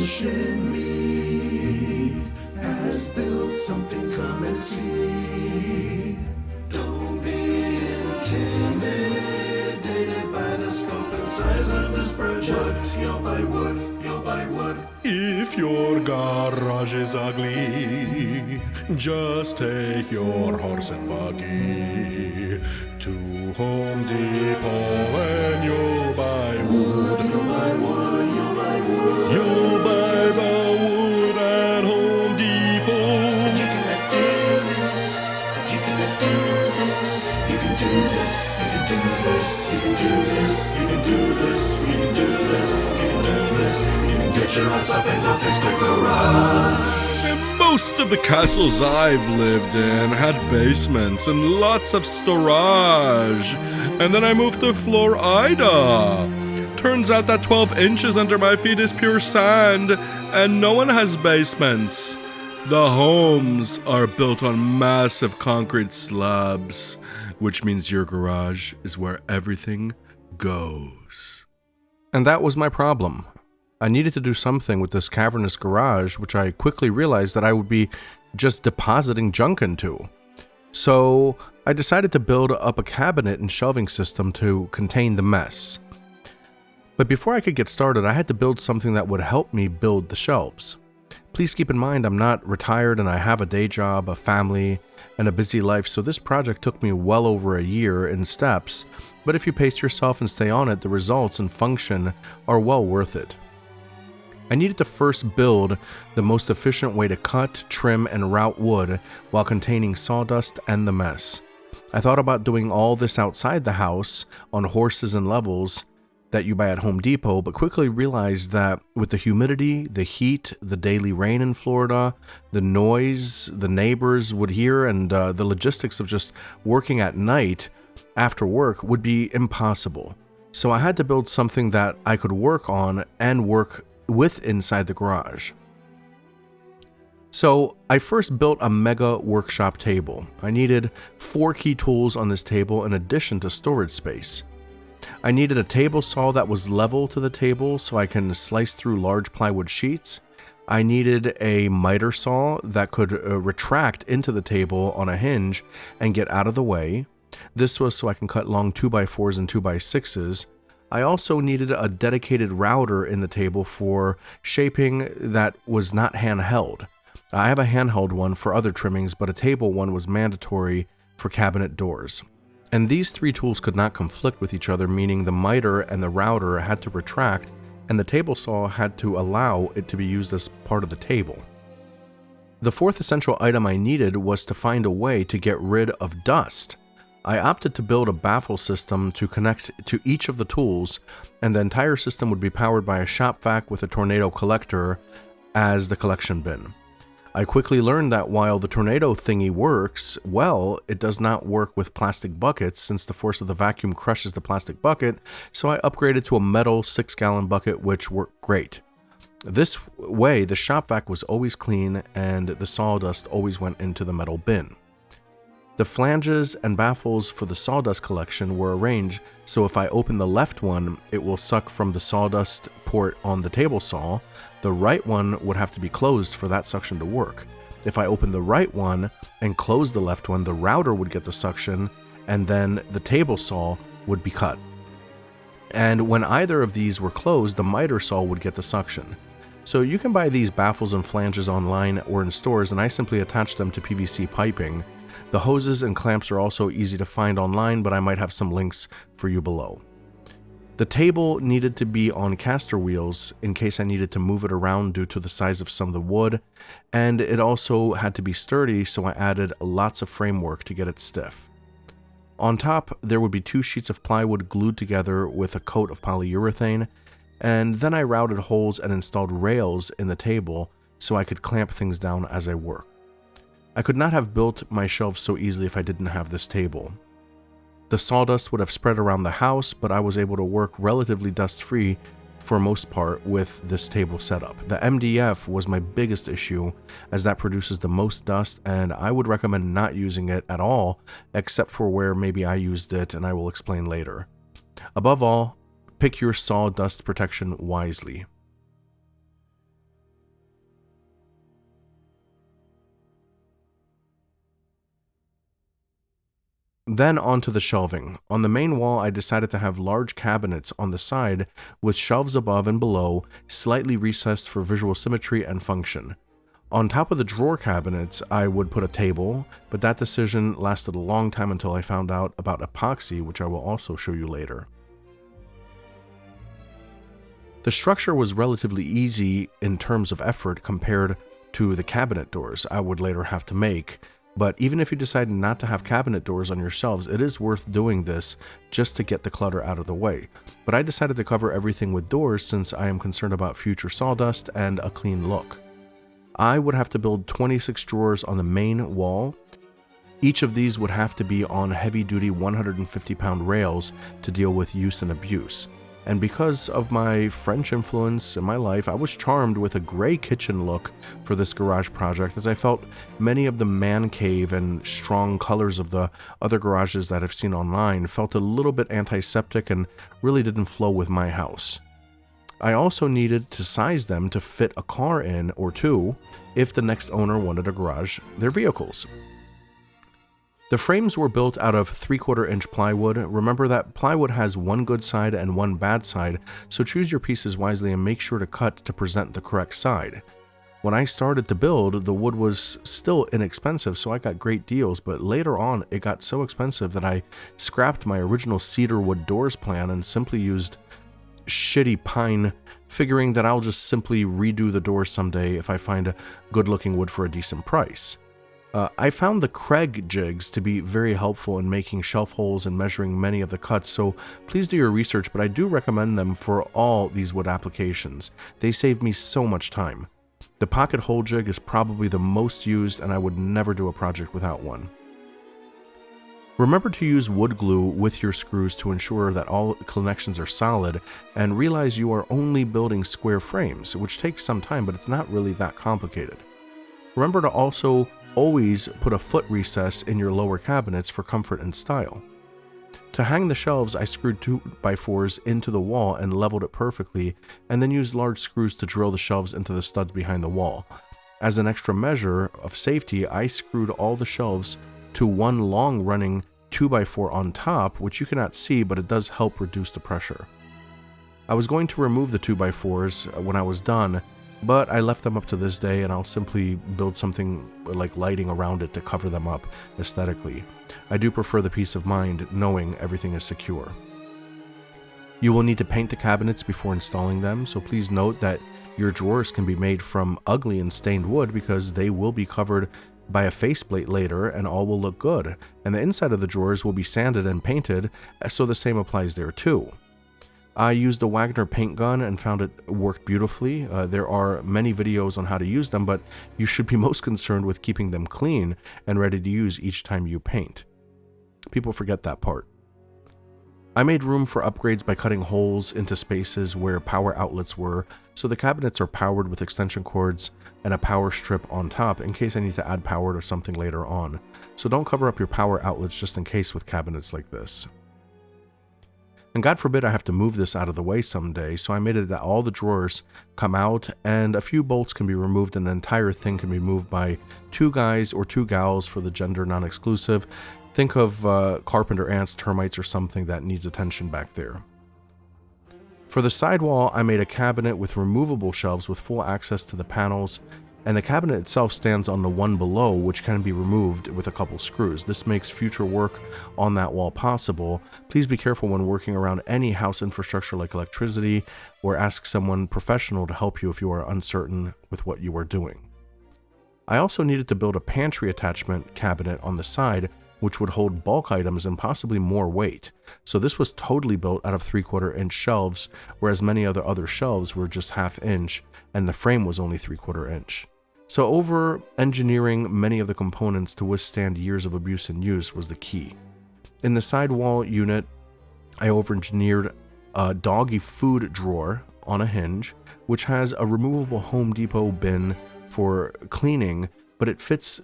Mission me has built something, come and see. Don't be intimidated by the scope and size of this project. You'll buy wood, you'll buy wood. If your garage is ugly, just take your horse and buggy to Home Depot and you'll buy wood. You'll buy wood, you'll buy wood. You'll buy the wood at Home Depot. And you cannot do this, but you cannot do this. You can do this, you can do this, you can do this, you can do this, you can do this, you can do this. You can get your ass up and go fix the garage. Most of the castles I've lived in had basements and lots of storage. And then I moved to Florida. Turns out that 12 inches under my feet is pure sand, and no one has basements. The homes are built on massive concrete slabs, which means your garage is where everything goes. And that was my problem. I needed to do something with this cavernous garage, which I quickly realized that I would be just depositing junk into. So I decided to build up a cabinet and shelving system to contain the mess. But before I could get started, I had to build something that would help me build the shelves. Please keep in mind I'm not retired and I have a day job, a family, and a busy life, so this project took me well over a year in steps, but if you pace yourself and stay on it, the results and function are well worth it. I needed to first build the most efficient way to cut, trim, and route wood while containing sawdust and the mess. I thought about doing all this outside the house on horses and levels that you buy at Home Depot, but quickly realized that with the humidity, the heat, the daily rain in Florida, the noise the neighbors would hear, and the logistics of just working at night after work would be impossible. So I had to build something that I could work on and work with inside the garage. So I first built a mega workshop table. I needed 4 key tools on this table in addition to storage space. I needed a table saw that was level to the table so I can slice through large plywood sheets. I needed a miter saw that could retract into the table on a hinge and get out of the way. This was so I can cut long 2x4s and 2x6s. I also needed a dedicated router in the table for shaping that was not handheld. I have a handheld one for other trimmings, but a table one was mandatory for cabinet doors. And these 3 tools could not conflict with each other, meaning the miter and the router had to retract, and the table saw had to allow it to be used as part of the table. The 4th essential item I needed was to find a way to get rid of dust. I opted to build a baffle system to connect to each of the tools, and the entire system would be powered by a shop vac with a tornado collector as the collection bin. I quickly learned that while the tornado thingy works well, it does not work with plastic buckets since the force of the vacuum crushes the plastic bucket, so I upgraded to a metal 6-gallon bucket, which worked great. This way, the shop vac was always clean and the sawdust always went into the metal bin. The flanges and baffles for the sawdust collection were arranged so if I open the left one, it will suck from the sawdust port on the table saw. The right one would have to be closed for that suction to work. If I open the right one and close the left one, the router would get the suction and then the table saw would be cut. And when either of these were closed, the miter saw would get the suction. So you can buy these baffles and flanges online or in stores, and I simply attach them to PVC piping. The hoses and clamps are also easy to find online, but I might have some links for you below. The table needed to be on caster wheels in case I needed to move it around due to the size of some of the wood, and it also had to be sturdy, so I added lots of framework to get it stiff. On top, there would be 2 sheets of plywood glued together with a coat of polyurethane, and then I routed holes and installed rails in the table so I could clamp things down as I worked. I could not have built my shelves so easily if I didn't have this table. The sawdust would have spread around the house, but I was able to work relatively dust-free for most part with this table setup. The MDF was my biggest issue as that produces the most dust, and I would recommend not using it at all except for where maybe I used it, and I will explain later. Above all, pick your sawdust protection wisely. Then onto the shelving. On the main wall, I decided to have large cabinets on the side with shelves above and below, slightly recessed for visual symmetry and function. On top of the drawer cabinets, I would put a table, but that decision lasted a long time until I found out about epoxy, which I will also show you later. The structure was relatively easy in terms of effort compared to the cabinet doors I would later have to make, but even if you decide not to have cabinet doors on your shelves, it is worth doing this just to get the clutter out of the way. But I decided to cover everything with doors since I am concerned about future sawdust and a clean look. I would have to build 26 drawers on the main wall. Each of these would have to be on heavy-duty 150-pound rails to deal with use and abuse. And because of my French influence in my life, I was charmed with a gray kitchen look for this garage project, as I felt many of the man cave and strong colors of the other garages that I've seen online felt a little bit antiseptic and really didn't flow with my house. I also needed to size them to fit a car in or two if the next owner wanted to garage their vehicles. The frames were built out of 3/4 inch plywood. Remember that plywood has one good side and one bad side, so choose your pieces wisely and make sure to cut to present the correct side. When I started to build, the wood was still inexpensive, so I got great deals, but later on it got so expensive that I scrapped my original cedar wood doors plan and simply used shitty pine, figuring that I'll just simply redo the doors someday if I find a good looking wood for a decent price. I found the KREG jigs to be very helpful in making shelf holes and measuring many of the cuts, so please do your research, but I do recommend them for all these wood applications. They save me so much time. The pocket hole jig is probably the most used, and I would never do a project without one. Remember to use wood glue with your screws to ensure that all connections are solid, and realize you are only building square frames, which takes some time, but it's not really that complicated. Remember to also always put a foot recess in your lower cabinets for comfort and style. To hang the shelves, I screwed 2x4s into the wall and leveled it perfectly, and then used large screws to drill the shelves into the studs behind the wall. As an extra measure of safety, I screwed all the shelves to one long running 2x4 on top, which you cannot see, but it does help reduce the pressure. I was going to remove the 2x4s when I was done, but I left them up to this day, and I'll simply build something like lighting around it to cover them up aesthetically. I do prefer the peace of mind knowing everything is secure. You will need to paint the cabinets before installing them, so please note that your drawers can be made from ugly and stained wood because they will be covered by a faceplate later and all will look good, and the inside of the drawers will be sanded and painted, so the same applies there too. I used a Wagner paint gun and found it worked beautifully. There are many videos on how to use them, but you should be most concerned with keeping them clean and ready to use each time you paint. People forget that part. I made room for upgrades by cutting holes into spaces where power outlets were, so the cabinets are powered with extension cords and a power strip on top in case I need to add power to something later on. So don't cover up your power outlets just in case with cabinets like this. And God forbid I have to move this out of the way someday, so I made it that all the drawers come out and a few bolts can be removed and the entire thing can be moved by 2 guys or 2 gals for the gender non-exclusive. Think of carpenter ants, termites, or something that needs attention back there. For the sidewall, I made a cabinet with removable shelves with full access to the panels, and the cabinet itself stands on the one below, which can be removed with a couple screws. This makes future work on that wall possible. Please be careful when working around any house infrastructure like electricity, or ask someone professional to help you if you are uncertain with what you are doing. I also needed to build a pantry attachment cabinet on the side, which would hold bulk items and possibly more weight. So this was totally built out of 3/4 inch shelves, whereas many of the other shelves were just 1/2 inch, and the frame was only 3/4 inch. So over-engineering many of the components to withstand years of abuse and use was the key. In the sidewall unit, I over-engineered a doggy food drawer on a hinge, which has a removable Home Depot bin for cleaning, but it fits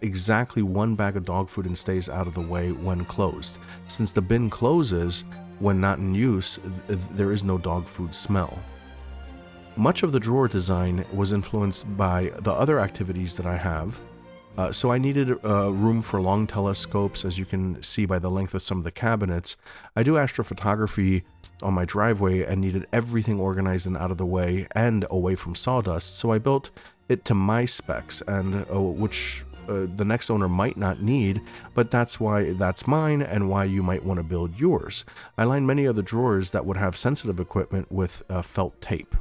exactly 1 bag of dog food and stays out of the way when closed. Since the bin closes when not in use, there is no dog food smell. Much of the drawer design was influenced by the other activities that I have. So I needed room for long telescopes, as you can see by the length of some of the cabinets. I do astrophotography on my driveway and needed everything organized and out of the way and away from sawdust, so I built it to my specs, and which the next owner might not need, but that's why that's mine and why you might want to build yours. I lined many of the drawers that would have sensitive equipment with felt tape.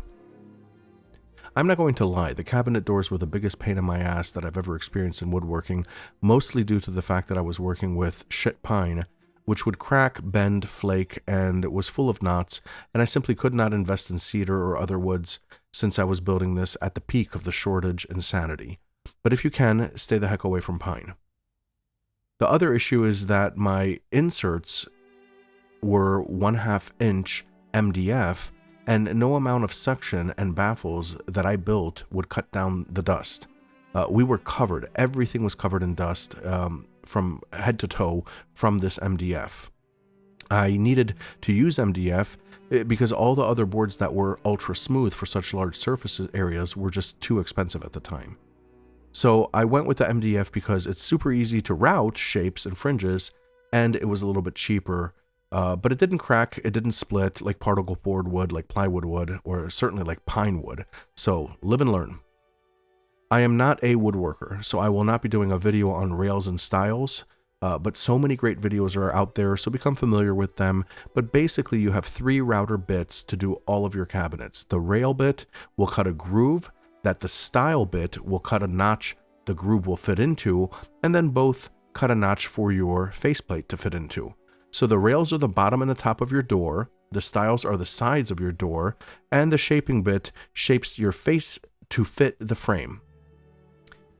I'm not going to lie, the cabinet doors were the biggest pain in my ass that I've ever experienced in woodworking, mostly due to the fact that I was working with shit pine, which would crack, bend, flake, and was full of knots, and I simply could not invest in cedar or other woods since I was building this at the peak of the shortage insanity. But if you can, stay the heck away from pine. The other issue is that my inserts were 1/2 inch MDF, and no amount of suction and baffles that I built would cut down the dust. We were covered. Everything was covered in dust from head to toe from this MDF. I needed to use MDF because all the other boards that were ultra smooth for such large surface areas were just too expensive at the time. So I went with the MDF because it's super easy to route shapes and fringes, and it was a little bit cheaper. But it didn't crack, it didn't split like particle board would, like plywood would, or certainly like pine would. So live and learn. I am not a woodworker, so I will not be doing a video on rails and stiles, but so many great videos are out there, so become familiar with them. But basically you have 3 router bits to do all of your cabinets. The rail bit will cut a groove, that the stile bit will cut a notch the groove will fit into, and then both cut a notch for your faceplate to fit into. So the rails are the bottom and the top of your door, the stiles are the sides of your door, and the shaping bit shapes your face to fit the frame.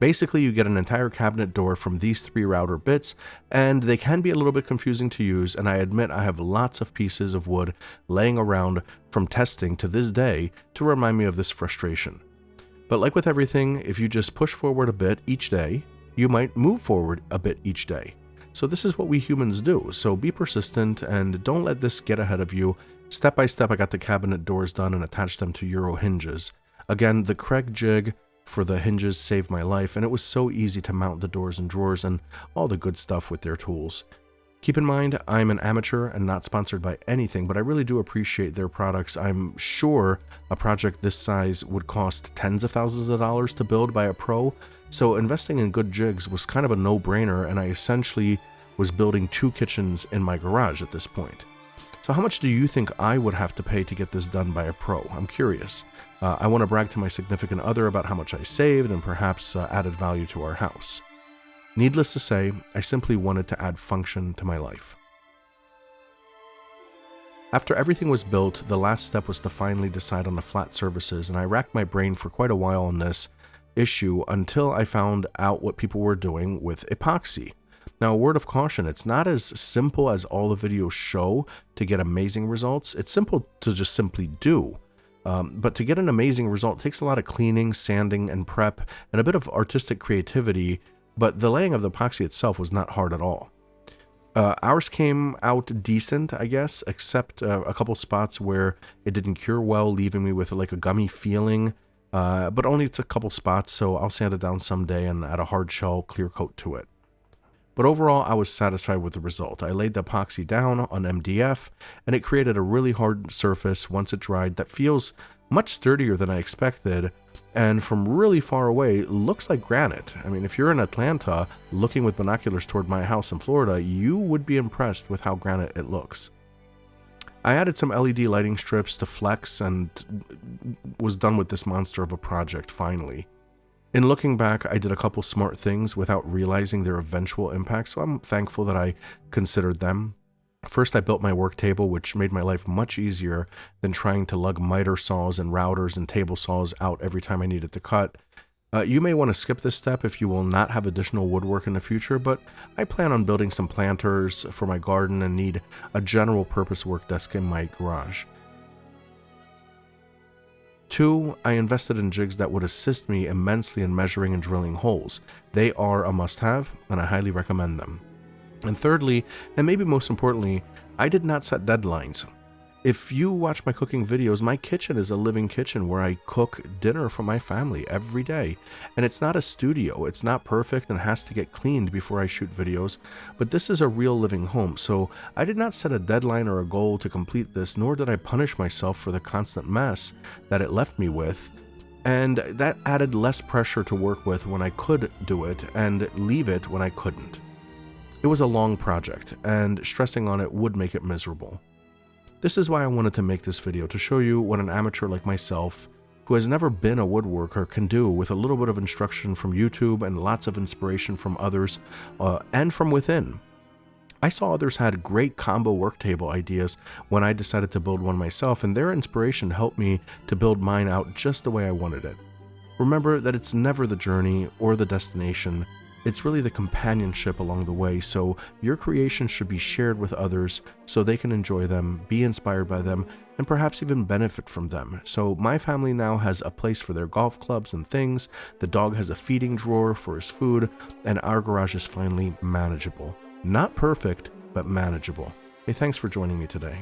Basically, you get an entire cabinet door from these 3 router bits, and they can be a little bit confusing to use, and I admit I have lots of pieces of wood laying around from testing to this day to remind me of this frustration. But like with everything, if you just push forward a bit each day, you might move forward a bit each day. So this is what we humans do, so be persistent and don't let this get ahead of you. Step by step I got the cabinet doors done and attached them to Euro hinges. Again, the KREG jig for the hinges saved my life, and it was so easy to mount the doors and drawers and all the good stuff with their tools. Keep in mind, I'm an amateur and not sponsored by anything, but I really do appreciate their products. I'm sure a project this size would cost tens of thousands of dollars to build by a pro, so investing in good jigs was kind of a no-brainer, and I essentially was building 2 kitchens in my garage at this point. So how much do you think I would have to pay to get this done by a pro? I'm curious. I want to brag to my significant other about how much I saved and perhaps added value to our house. Needless to say, I simply wanted to add function to my life. After everything was built, the last step was to finally decide on the flat surfaces, and I racked my brain for quite a while on this issue until I found out what people were doing with epoxy. Now, a word of caution, it's not as simple as all the videos show to get amazing results. It's simple to just simply do. But to get an amazing result, it takes a lot of cleaning, sanding, and prep, and a bit of artistic creativity, but the laying of the epoxy itself was not hard at all. Ours came out decent, I guess, except a couple spots where it didn't cure well, leaving me with like a gummy feeling, but only it's a couple spots, so I'll sand it down someday and add a hard shell clear coat to it. But overall, I was satisfied with the result. I laid the epoxy down on MDF, and it created a really hard surface once it dried that feels much sturdier than I expected, and from really far away, looks like granite. I mean, if you're in Atlanta looking with binoculars toward my house in Florida, you would be impressed with how granite it looks. I added some LED lighting strips to flex and was done with this monster of a project finally. In looking back, I did a couple smart things without realizing their eventual impact, so I'm thankful that I considered them. First, I built my work table, which made my life much easier than trying to lug miter saws and routers and table saws out every time I needed to cut. You may want to skip this step if you will not have additional woodwork in the future, but I plan on building some planters for my garden and need a general purpose work desk in my garage. 2, I invested in jigs that would assist me immensely in measuring and drilling holes. They are a must-have, and I highly recommend them. And thirdly, and maybe most importantly, I did not set deadlines. If you watch my cooking videos, my kitchen is a living kitchen where I cook dinner for my family every day. And it's not a studio, it's not perfect and has to get cleaned before I shoot videos, but this is a real living home. So I did not set a deadline or a goal to complete this, nor did I punish myself for the constant mess that it left me with. And that added less pressure to work with when I could do it and leave it when I couldn't. It was a long project, and stressing on it would make it miserable. This is why I wanted to make this video, to show you what an amateur like myself, who has never been a woodworker, can do with a little bit of instruction from YouTube and lots of inspiration from others and from within. I saw others had great combo work table ideas when I decided to build one myself, and their inspiration helped me to build mine out just the way I wanted it. Remember that it's never the journey or the destination. It's really the companionship along the way, so your creations should be shared with others so they can enjoy them, be inspired by them, and perhaps even benefit from them. So my family now has a place for their golf clubs and things, the dog has a feeding drawer for his food, and our garage is finally manageable. Not perfect, but manageable. Hey, thanks for joining me today.